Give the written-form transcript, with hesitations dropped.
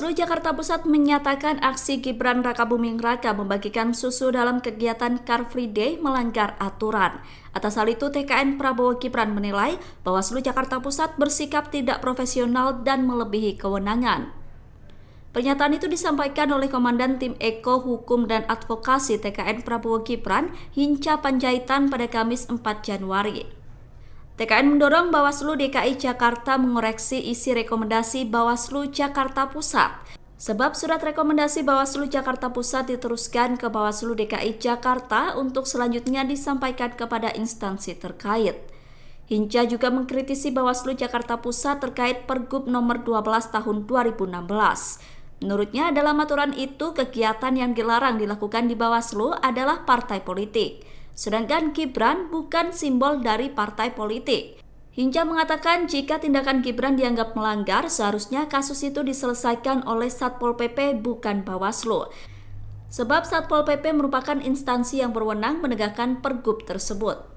Bawaslu Jakarta Pusat menyatakan aksi Gibran Rakabuming Raka membagikan susu dalam kegiatan Car Free Day melanggar aturan. Atas hal itu, TKN Prabowo Gibran menilai Bawaslu Jakarta Pusat bersikap tidak profesional dan melebihi kewenangan. Pernyataan itu disampaikan oleh Komandan Tim Eko Hukum dan Advokasi TKN Prabowo Gibran, Hinca Panjaitan pada Kamis 4 Januari. TKN mendorong Bawaslu DKI Jakarta mengoreksi isi rekomendasi Bawaslu Jakarta Pusat. Sebab surat rekomendasi Bawaslu Jakarta Pusat diteruskan ke Bawaslu DKI Jakarta untuk selanjutnya disampaikan kepada instansi terkait. Hinca juga mengkritisi Bawaslu Jakarta Pusat terkait Pergub nomor 12 tahun 2016. Menurutnya dalam aturan itu kegiatan yang dilarang dilakukan di Bawaslu adalah partai politik. Sedangkan Gibran bukan simbol dari partai politik. Hinca mengatakan jika tindakan Gibran dianggap melanggar, seharusnya kasus itu diselesaikan oleh Satpol PP bukan Bawaslu. Sebab Satpol PP merupakan instansi yang berwenang menegakkan pergub tersebut.